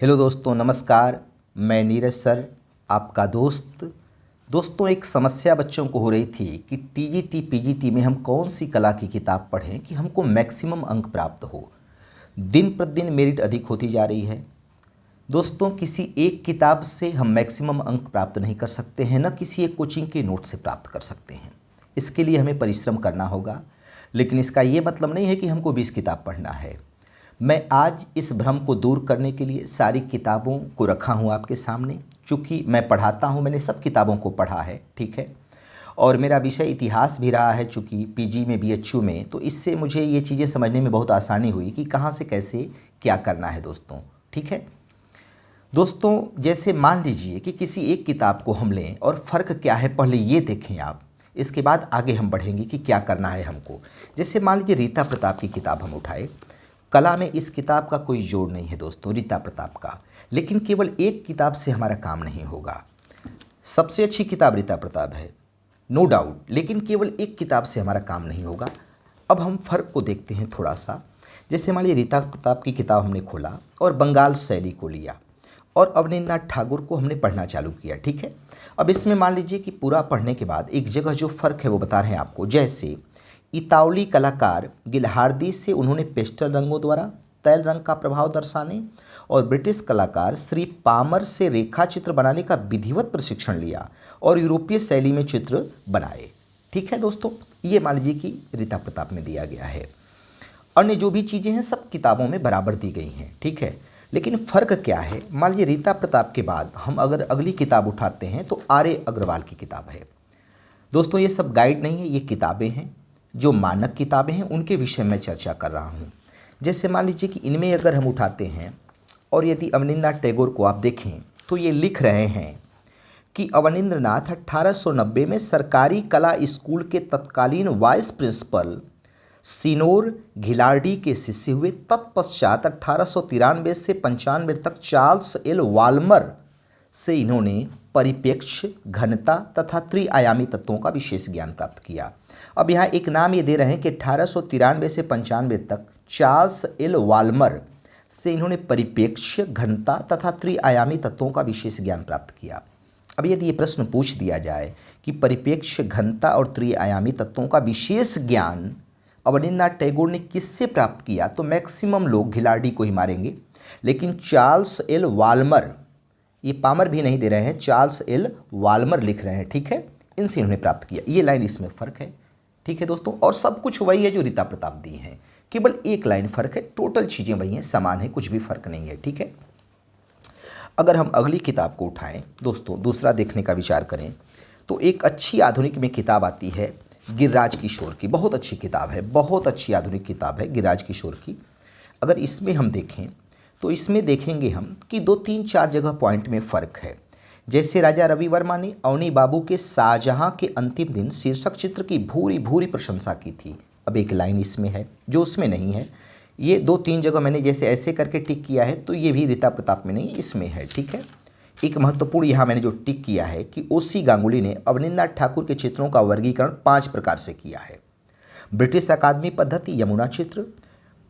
Hello दोस्तों, नमस्कार। मैं नीरज सर, आपका दोस्त। दोस्तों, एक समस्या बच्चों को हो रही थी कि टीजीटी पीजीटी में हम कौन सी कला की किताब पढ़ें कि हमको मैक्सिमम अंक प्राप्त हो। दिन प्रतिदिन मेरिट अधिक होती जा रही है। दोस्तों, किसी एक किताब से हम मैक्सिमम अंक प्राप्त नहीं कर सकते हैं, न किसी एक कोचिंग के नोट से प्राप्त कर सकते हैं। इसके लिए हमें परिश्रम करना होगा, लेकिन इसका ये मतलब नहीं है कि हमको 20 किताब पढ़ना है। मैं आज इस भ्रम को दूर करने के लिए सारी किताबों को रखा हूँ आपके सामने। चूँकि मैं पढ़ाता हूँ, मैंने सब किताबों को पढ़ा है, ठीक है। और मेरा विषय इतिहास भी रहा है, चूँकि पीजी में बीएचयू में, तो इससे मुझे ये चीज़ें समझने में बहुत आसानी हुई कि कहाँ से कैसे क्या करना है दोस्तों, ठीक है। दोस्तों, जैसे मान लीजिए कि किसी एक किताब को हम लें और फ़र्क क्या है पहले ये देखें आप। इसके बाद आगे हम बढ़ेंगे कि क्या करना है हमको। जैसे मान लीजिए रीता प्रताप की किताब हम उठाए। कला में इस किताब का कोई जोड़ नहीं है दोस्तों, रीता प्रताप का। लेकिन केवल एक किताब से हमारा काम नहीं होगा। सबसे अच्छी किताब रीता प्रताप है, नो डाउट, लेकिन केवल एक किताब से हमारा काम नहीं होगा। अब हम फ़र्क को देखते हैं थोड़ा सा। जैसे मान लीजिए रीता प्रताप की किताब हमने खोला और बंगाल शैली को लिया और अवनींद्रनाथ ठाकुर को हमने पढ़ना चालू किया, ठीक है। अब इसमें मान लीजिए कि पूरा पढ़ने के बाद एक जगह जो फ़र्क है वो बता रहे हैं आपको। जैसे इतावली कलाकार गिलहार्दी से उन्होंने पेस्टल रंगों द्वारा तैल रंग का प्रभाव दर्शाने और ब्रिटिश कलाकार श्री पामर से रेखा चित्र बनाने का विधिवत प्रशिक्षण लिया और यूरोपीय शैली में चित्र बनाए, ठीक है दोस्तों। ये मान लीजिए कि रीता प्रताप में दिया गया है। अन्य जो भी चीज़ें हैं सब किताबों में बराबर दी गई हैं, ठीक है। लेकिन फ़र्क क्या है, मान लीजिए रीता प्रताप के बाद हम अगर अगली किताब उठाते हैं तो आर्य अग्रवाल की किताब है। दोस्तों, ये सब गाइड नहीं है, ये किताबें हैं, जो मानक किताबें हैं उनके विषय में चर्चा कर रहा हूँ। जैसे मान लीजिए कि इनमें अगर हम उठाते हैं और यदि अवनींद्रनाथ टैगोर को आप देखें तो ये लिख रहे हैं कि अवनींद्रनाथ 1890 में सरकारी कला स्कूल के तत्कालीन वाइस प्रिंसिपल सिनोर घिलार्डी के शिष्य हुए। तत्पश्चात 1893 से 95 तक चार्ल्स एल वाल्मर से इन्होंने परिप्रेक्ष्य, घनता तथा त्रिआयामी तत्वों का विशेष ज्ञान प्राप्त किया। अब यहाँ एक नाम ये दे रहे हैं कि 1893 से 95 तक चार्ल्स एल वाल्मर से इन्होंने परिप्रेक्ष्य, घनता तथा त्रिआयामी तत्वों का विशेष ज्ञान प्राप्त किया। अब यदि ये प्रश्न पूछ दिया जाए कि परिप्रेक्ष्य, घनता और त्रिआयामी तत्वों का विशेष ज्ञान अवनींद्रनाथ टैगोर ने किससे प्राप्त किया, तो मैक्सिमम लोग घिलार्डी को ही मारेंगे। लेकिन चार्ल्स एल वाल्मर, ये पामर भी नहीं दे रहे हैं, चार्ल्स एल वाल्मर लिख रहे हैं, ठीक है, इनसे इन्होंने प्राप्त किया। ये लाइन इसमें फ़र्क है, ठीक है दोस्तों। और सब कुछ वही है जो रीता प्रताप दी हैं, केवल एक लाइन फ़र्क है, टोटल चीज़ें वही हैं, समान है, कुछ भी फ़र्क नहीं है, ठीक है। अगर हम अगली किताब को उठाएं दोस्तों, दूसरा देखने का विचार करें तो एक अच्छी आधुनिक में किताब आती है गिरिराज किशोर की। बहुत अच्छी किताब है, बहुत अच्छी आधुनिक किताब है गिरिराज किशोर की। अगर इसमें हम देखें तो इसमें देखेंगे हम कि 2-3-4 जगह पॉइंट में फ़र्क है। जैसे राजा रवि वर्मा ने अवनी बाबू के शाहजहां के अंतिम दिन शीर्षक चित्र की भूरी भूरी प्रशंसा की थी। अब एक लाइन इसमें है जो उसमें नहीं है। ये 2-3 जगह मैंने जैसे ऐसे करके टिक किया है, तो ये भी रीता प्रताप में नहीं, इसमें है, ठीक है। एक महत्वपूर्ण यहाँ मैंने जो टिक किया है कि ओसी गांगुली ने अवनींद्रनाथ ठाकुर के चित्रों का वर्गीकरण 5 प्रकार से किया है। ब्रिटिश अकादमी पद्धति, यमुना चित्र,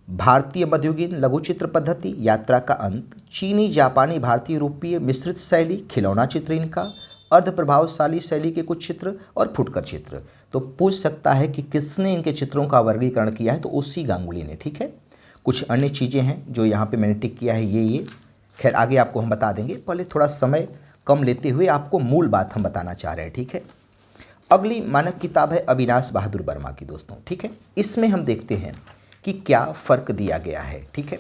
भारतीय मध्ययुगीन लघु चित्र पद्धति, यात्रा का अंत, चीनी जापानी भारतीय यूरोपीय मिश्रित शैली, खिलौना चित्र इनका, अर्ध प्रभावशाली शैली के कुछ चित्र और फुटकर चित्र। तो पूछ सकता है कि किसने इनके चित्रों का वर्गीकरण किया है, तो ओसी गांगुली ने, ठीक है। कुछ अन्य चीज़ें हैं जो यहाँ पे मैंने टिक किया है, ये खैर आगे आपको हम बता देंगे, पहले थोड़ा समय कम लेते हुए आपको मूल बात हम बताना चाह रहे हैं, ठीक है। अगली मानक किताब है अविनाश बहादुर वर्मा की दोस्तों, ठीक है। इसमें हम देखते हैं कि क्या फ़र्क दिया गया है, ठीक है।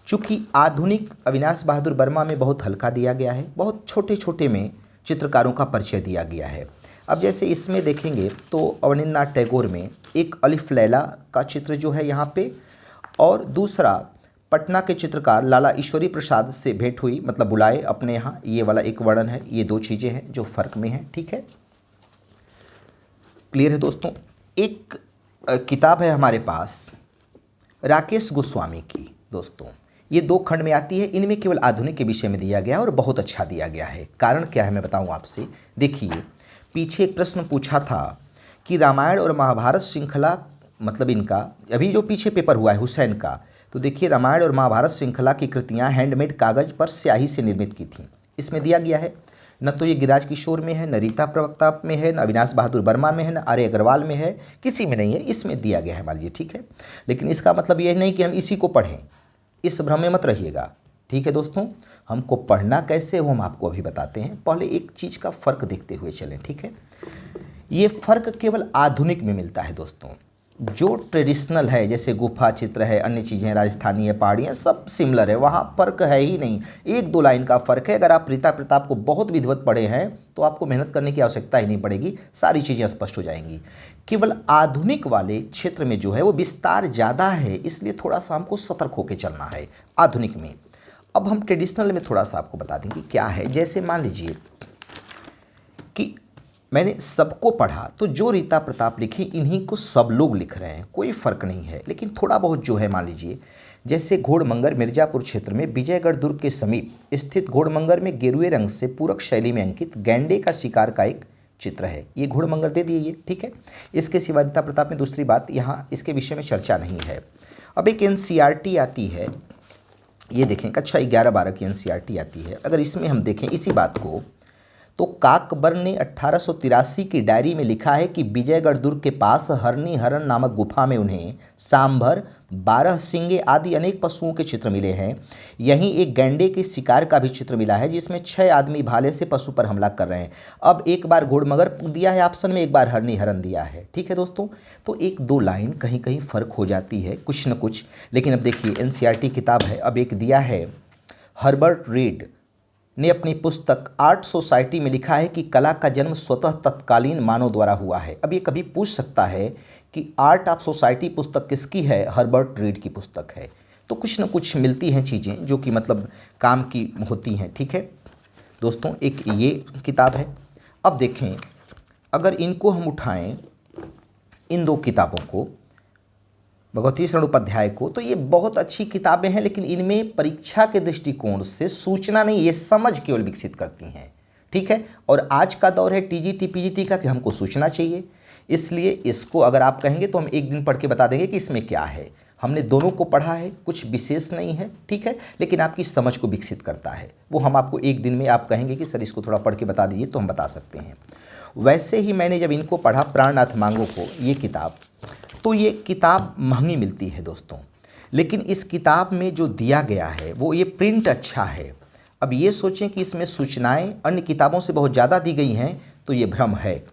चूँकि आधुनिक अविनाश बहादुर वर्मा में बहुत हल्का दिया गया है, बहुत छोटे छोटे में चित्रकारों का परिचय दिया गया है। अब जैसे इसमें देखेंगे तो अवनींद्रनाथ टैगोर में एक अलिफ लैला का चित्र जो है यहाँ पे, और दूसरा पटना के चित्रकार लाला ईश्वरी प्रसाद से भेंट हुई, मतलब बुलाए अपने यहाँ, ये वाला एक वर्णन है। ये 2 चीज़ें हैं जो फ़र्क में हैं, ठीक है। क्लियर है दोस्तों। एक किताब है हमारे पास राकेश गोस्वामी की दोस्तों, ये 2 खंड में आती है। इनमें केवल आधुनिक के विषय में दिया गया है और बहुत अच्छा दिया गया है। कारण क्या है मैं बताऊं आपसे। देखिए, पीछे एक प्रश्न पूछा था कि रामायण और महाभारत श्रृंखला, मतलब इनका अभी जो पीछे पेपर हुआ है हुसैन का, तो देखिए रामायण और महाभारत श्रृंखला की कृतियाँ हैंडमेड कागज पर स्याही से निर्मित की थीं। इसमें दिया गया है, न तो ये गिरिराज किशोर में है, न रीता प्रवक्ता में है, न अविनाश बहादुर वर्मा में है, न आर्य अग्रवाल में है, किसी में नहीं है, इसमें दिया गया है मान लीजिए, ठीक है। लेकिन इसका मतलब ये नहीं कि हम इसी को पढ़ें, इस भ्रम में मत रहिएगा, ठीक है दोस्तों। हमको पढ़ना कैसे वो हम आपको अभी बताते हैं, पहले एक चीज़ का फ़र्क देखते हुए चलें, ठीक है। ये फ़र्क केवल आधुनिक में मिलता है दोस्तों। जो ट्रेडिशनल है जैसे गुफा चित्र है, अन्य चीज़ें राजस्थानी है, पहाड़ियाँ, सब सिमिलर है, वहाँ फ़र्क है ही नहीं, एक दो लाइन का फ़र्क है। अगर आप रीता प्रताप को बहुत विधिवत पढ़े हैं तो आपको मेहनत करने की आवश्यकता ही नहीं पड़ेगी, सारी चीज़ें स्पष्ट हो जाएंगी। केवल आधुनिक वाले क्षेत्र में जो है वो विस्तार ज़्यादा है, इसलिए थोड़ा सा हमको सतर्क होकर चलना है आधुनिक में। अब हम ट्रेडिशनल में थोड़ा सा आपको बता देंगे क्या है। जैसे मान लीजिए कि मैंने सबको पढ़ा तो जो रीता प्रताप लिखी इन्हीं को सब लोग लिख रहे हैं, कोई फ़र्क नहीं है। लेकिन थोड़ा बहुत जो है मान लीजिए, जैसे घोड़मंगर मिर्ज़ापुर क्षेत्र में विजयगढ़ दुर्ग के समीप स्थित घोड़मंगर में गेरुए रंग से पूरक शैली में अंकित गैंडे का शिकार का एक चित्र है। ये घोड़मंगर दे दिए, ये ठीक है। इसके सिवा रीता प्रताप में दूसरी बात यहाँ इसके विषय में चर्चा नहीं है। अब एक NCERT आती है, ये देखें, कक्षा 11-12 की NCERT आती है। अगर इसमें हम देखें इसी बात को, तो काकबर ने 1883 की डायरी में लिखा है कि विजयगढ़ दुर्ग के पास हरनी हरण नामक गुफा में उन्हें सांभर, 12 सिंगे आदि अनेक पशुओं के चित्र मिले हैं। यहीं एक गैंडे के शिकार का भी चित्र मिला है जिसमें 6 आदमी भाले से पशु पर हमला कर रहे हैं। अब एक बार घोड़मगर दिया है ऑप्शन में, एक बार हरनी हरण दिया है, ठीक है दोस्तों। तो एक दो लाइन कहीं कहीं फ़र्क हो जाती है, कुछ न कुछ। लेकिन अब देखिए NCERT किताब है, अब एक दिया है हर्बर्ट रीड ने अपनी पुस्तक आर्ट सोसाइटी में लिखा है कि कला का जन्म स्वतः तत्कालीन मानव द्वारा हुआ है। अब ये कभी पूछ सकता है कि आर्ट ऑफ सोसाइटी पुस्तक किसकी है, हर्बर्ट रीड की पुस्तक है। तो कुछ न कुछ मिलती हैं चीज़ें जो कि मतलब काम की होती हैं, ठीक है दोस्तों। एक ये किताब है। अब देखें, अगर इनको हम उठाएं, इन दो किताबों को, भगवती शरण उपाध्याय को, तो ये बहुत अच्छी किताबें हैं, लेकिन इनमें परीक्षा के दृष्टिकोण से सूचना नहीं, ये समझ केवल विकसित करती हैं, ठीक है। और आज का दौर है TGT PGT का कि हमको सूचना चाहिए, इसलिए इसको अगर आप कहेंगे तो हम एक दिन पढ़ के बता देंगे कि इसमें क्या है। हमने दोनों को पढ़ा है, कुछ विशेष नहीं है, ठीक है, लेकिन आपकी समझ को विकसित करता है। वो हम आपको एक दिन में आप कहेंगे कि सर इसको थोड़ा पढ़ के बता दीजिए, तो हम बता सकते हैं। वैसे ही मैंने जब इनको पढ़ा, प्राणनाथ मांगो को, ये किताब, तो ये किताब महंगी मिलती है दोस्तों, लेकिन इस किताब में जो दिया गया है वो ये प्रिंट अच्छा है। अब ये सोचें कि इसमें सूचनाएं अन्य किताबों से बहुत ज़्यादा दी गई हैं, तो ये भ्रम है।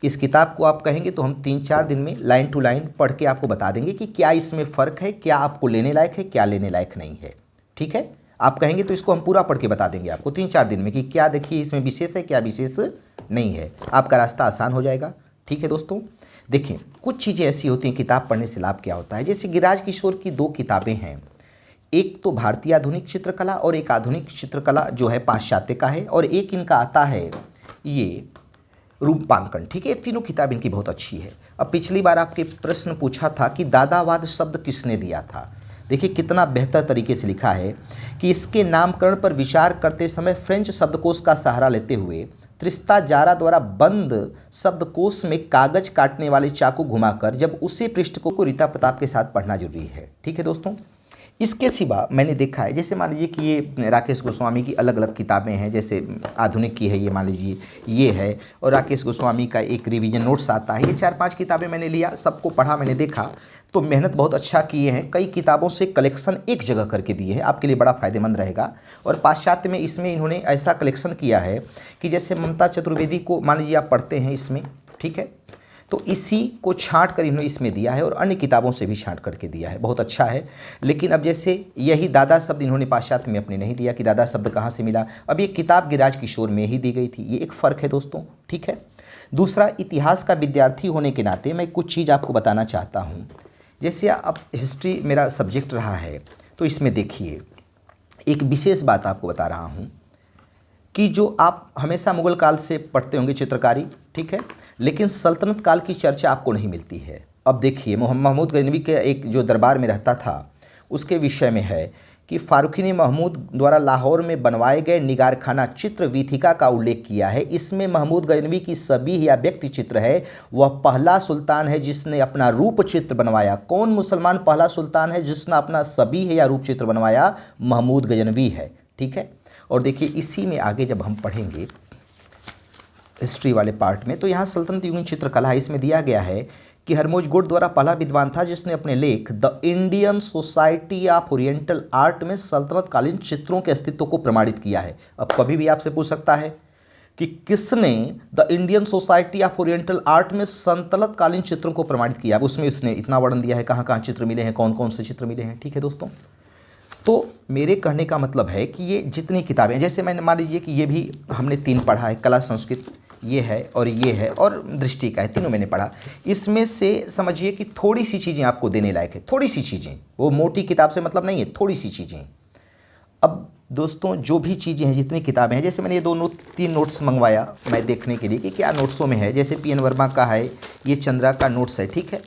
इस किताब को आप कहेंगे तो हम 3-4 दिन में लाइन टू लाइन पढ़ के आपको बता देंगे कि क्या इसमें फ़र्क है, क्या आपको लेने लायक है, क्या लेने लायक नहीं है, ठीक है। आप कहेंगे तो इसको हम पूरा पढ़ के बता देंगे आपको 3-4 दिन में कि क्या देखिए इसमें विशेष है, क्या विशेष नहीं है। आपका रास्ता आसान हो जाएगा, ठीक है दोस्तों। देखिए, कुछ चीज़ें ऐसी होती हैं, किताब पढ़ने से लाभ क्या होता है। जैसे गिरिराज किशोर की 2 किताबें हैं, एक तो भारतीय आधुनिक चित्रकला और एक आधुनिक चित्रकला जो है पाश्चात्य का है, और एक इनका आता है ये रूपांकन, ठीक है। ये तीनों किताब इनकी बहुत अच्छी है। अब पिछली बार आपके प्रश्न पूछा था कि दादावाद शब्द किसने दिया था। देखिए कितना बेहतर तरीके से लिखा है कि इसके नामकरण पर विचार करते समय फ्रेंच शब्दकोश का सहारा लेते हुए त्रिस्ता जारा द्वारा बंद शब्दकोश में कागज काटने वाले चाकू घुमाकर जब उसी पृष्ठ को रीता प्रताप के साथ पढ़ना जरूरी है, ठीक है दोस्तों। इसके सिवा मैंने देखा है, जैसे मान लीजिए कि ये राकेश गोस्वामी की अलग अलग किताबें हैं, जैसे आधुनिक की है ये, मान लीजिए ये है, और राकेश गोस्वामी का एक रिवीजन नोट्स आता है। ये 4-5 किताबें मैंने लिया, सबको पढ़ा, मैंने देखा तो मेहनत बहुत अच्छा किए हैं। कई किताबों से कलेक्शन एक जगह करके दिए हैं, आपके लिए बड़ा फ़ायदेमंद रहेगा। और पाश्चात्य में इसमें इन्होंने ऐसा कलेक्शन किया है कि जैसे ममता चतुर्वेदी को मान लीजिए आप पढ़ते हैं इसमें, ठीक है, तो इसी को छांट कर इन्होंने इसमें दिया है और अन्य किताबों से भी छांट करके दिया है, बहुत अच्छा है। लेकिन अब जैसे यही दादा शब्द इन्होंने पाश्चात्य में अपने नहीं दिया कि दादा शब्द कहाँ से मिला। अब ये किताब गिरिराज किशोर में ही दी गई थी, ये एक फ़र्क है दोस्तों, ठीक है। दूसरा, इतिहास का विद्यार्थी होने के नाते मैं कुछ चीज़ आपको बताना चाहता हूँ। जैसे अब हिस्ट्री मेरा सब्जेक्ट रहा है, तो इसमें देखिए एक विशेष बात आपको बता रहा हूँ कि जो आप हमेशा मुगल काल से पढ़ते होंगे चित्रकारी, ठीक है, लेकिन सल्तनत काल की चर्चा आपको नहीं मिलती है। अब देखिए महमूद गजनवी के एक जो दरबार में रहता था उसके विषय में है कि फारूकी ने महमूद द्वारा लाहौर में बनवाए गए निगारखाना चित्र वीथिका का उल्लेख किया है। इसमें महमूद गजनवी की सबीह या व्यक्ति चित्र है। वह पहला सुल्तान है जिसने अपना रूप चित्र बनवाया। कौन मुसलमान पहला सुल्तान है जिसने अपना सबीह या रूप चित्र बनवाया? महमूद गजनवी है। ठीक है। और देखिए इसी में आगे जब हम पढ़ेंगे हिस्ट्री वाले पार्ट में, तो यहाँ सल्तनत युगीन चित्रकला है। इसमें दिया गया है कि हरमोज गोड द्वारा पहला विद्वान था जिसने अपने लेख the Indian society of oriental art में सल्तनतकालीन चित्रों के अस्तित्व को प्रमाणित किया है। अब कभी भी आपसे पूछ सकता है कि किसने the Indian society of oriental art में सल्तनतकालीन चित्रों को प्रमाणित किया। अब उसमें उसने इतना वर्णन दिया है, कहाँ कहाँ चित्र मिले हैं, कौन कौन से चित्र मिले हैं। ठीक है दोस्तों, तो मेरे कहने का मतलब है कि ये जितनी किताबें, जैसे मैंने मान लीजिए कि ये भी हमने 3 पढ़ा है, कला संस्कृत ये है और ये है और दृष्टि का है, तीनों मैंने पढ़ा। इसमें से समझिए कि थोड़ी सी चीज़ें आपको देने लायक है, थोड़ी सी चीज़ें, वो मोटी किताब से मतलब नहीं है, थोड़ी सी चीज़ें। अब दोस्तों जो भी चीज़ें हैं, जितनी किताबें हैं, जैसे मैंने ये 2-3 नोट्स मंगवाया मैं देखने के लिए कि क्या नोट्सों में है। जैसे PN वर्मा का है, ये चंद्रा का नोट्स है। ठीक है,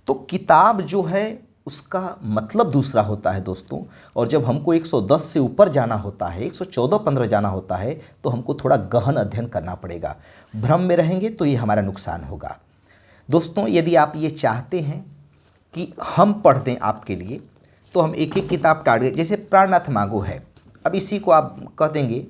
तो किताब जो है उसका मतलब दूसरा होता है दोस्तों। और जब हमको 110 से ऊपर जाना होता है, 114-15 जाना होता है, तो हमको थोड़ा गहन अध्ययन करना पड़ेगा। भ्रम में रहेंगे तो ये हमारा नुकसान होगा। दोस्तों यदि आप ये चाहते हैं कि हम पढ़ दें आपके लिए, तो हम एक एक किताब टारगेट, जैसे प्राणनाथ मांगो है, अब इसी को आप कह देंगे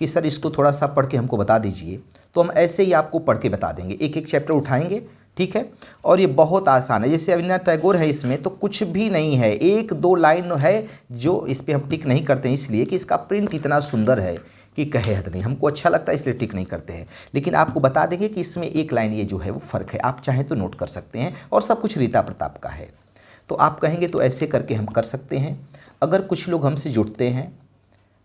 कि सर इसको थोड़ा सा पढ़ के हमको बता दीजिए, तो हम ऐसे ही आपको पढ़ के बता देंगे, एक एक चैप्टर उठाएंगे। ठीक है, और ये बहुत आसान है। जैसे रवींद्रनाथ टैगोर है, इसमें तो कुछ भी नहीं है, 1-2 लाइन है जो इस पर हम टिक नहीं करते हैं, इसलिए कि इसका प्रिंट इतना सुंदर है कि कहे हद नहीं, हमको अच्छा लगता है इसलिए टिक नहीं करते हैं। लेकिन आपको बता देंगे कि इसमें 1 लाइन ये जो है वो फ़र्क है, आप चाहें तो नोट कर सकते हैं। और सब कुछ रीता प्रताप का है, तो आप कहेंगे तो ऐसे करके हम कर सकते हैं। अगर कुछ लोग हमसे जुड़ते हैं,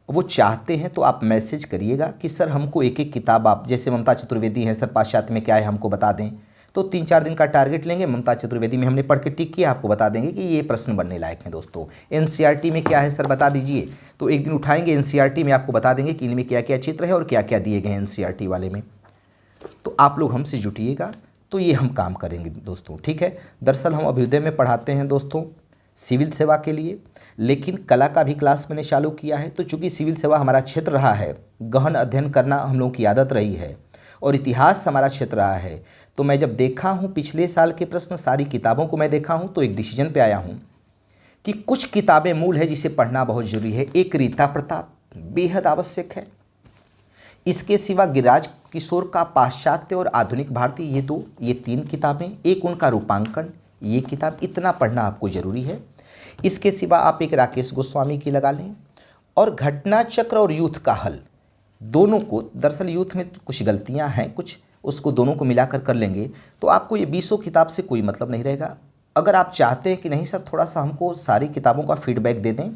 वो चाहते हैं, तो आप मैसेज करिएगा कि सर हमको एक एक किताब आप, जैसे ममता चतुर्वेदी हैं, सर पाश्चात्य में क्या है हमको बता दें, तो 3-4 दिन का टारगेट लेंगे। ममता चतुर्वेदी में हमने पढ़ के टिक किया, आपको बता देंगे कि ये प्रश्न बनने लायक हैं। दोस्तों NCERT में क्या है सर बता दीजिए, तो एक दिन उठाएंगे, NCERT में आपको बता देंगे कि इनमें क्या क्या चित्र है और क्या क्या दिए गए हैं NCERT वाले में। तो आप लोग हमसे जुटिएगा तो ये हम काम करेंगे दोस्तों। ठीक है, दरअसल हम अभ्युदय में पढ़ाते हैं दोस्तों सिविल सेवा के लिए, लेकिन कला का भी क्लास मैंने चालू किया है। तो चूँकि सिविल सेवा हमारा क्षेत्र रहा है, गहन अध्ययन करना हम लोगों की आदत रही है, और इतिहास हमारा क्षेत्र रहा है, तो मैं जब देखा हूँ पिछले साल के प्रश्न, सारी किताबों को मैं देखा हूँ, तो एक डिसीजन पे आया हूँ कि कुछ किताबें मूल है जिसे पढ़ना बहुत जरूरी है। एक रीता प्रताप बेहद आवश्यक है, इसके सिवा गिरिराज किशोर का पाश्चात्य और आधुनिक भारतीय, ये 3 किताबें, एक उनका रूपांकन, ये किताब, इतना पढ़ना आपको ज़रूरी है। इसके सिवा आप एक राकेश गोस्वामी की लगा लें, और घटना चक्र और यूथ का हल, दोनों को, दरअसल यूथ में कुछ गलतियां हैं कुछ, उसको दोनों को मिलाकर कर लेंगे तो आपको ये 20 किताब से कोई मतलब नहीं रहेगा। अगर आप चाहते हैं कि नहीं सर थोड़ा सा हमको सारी किताबों का फीडबैक दे दें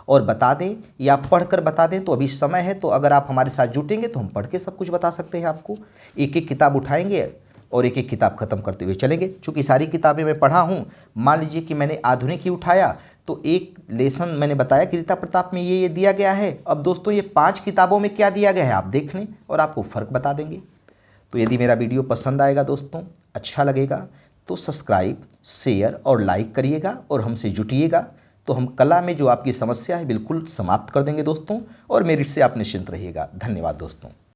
और बता दें, या पढ़ कर बता दें, तो अभी समय है। तो अगर आप हमारे साथ जुटेंगे तो हम पढ़ के सब कुछ बता सकते हैं आपको। एक एक किताब उठाएंगे और एक एक किताब ख़त्म करते हुए चलेंगे। चूँकि सारी किताबें मैं पढ़ा हूँ, मान लीजिए कि मैंने आधुनिक ही उठाया, तो एक लेसन मैंने बताया कि रीता प्रताप में ये दिया गया है। अब दोस्तों ये 5 किताबों में क्या दिया गया है आप देख लें और आपको फ़र्क बता देंगे। तो यदि मेरा वीडियो पसंद आएगा दोस्तों, अच्छा लगेगा, तो सब्सक्राइब, शेयर और लाइक करिएगा और हमसे जुटिएगा। तो हम कला में जो आपकी समस्या है बिल्कुल समाप्त कर देंगे दोस्तों, और मेरिट से आप निश्चिंत रहिएगा। धन्यवाद दोस्तों।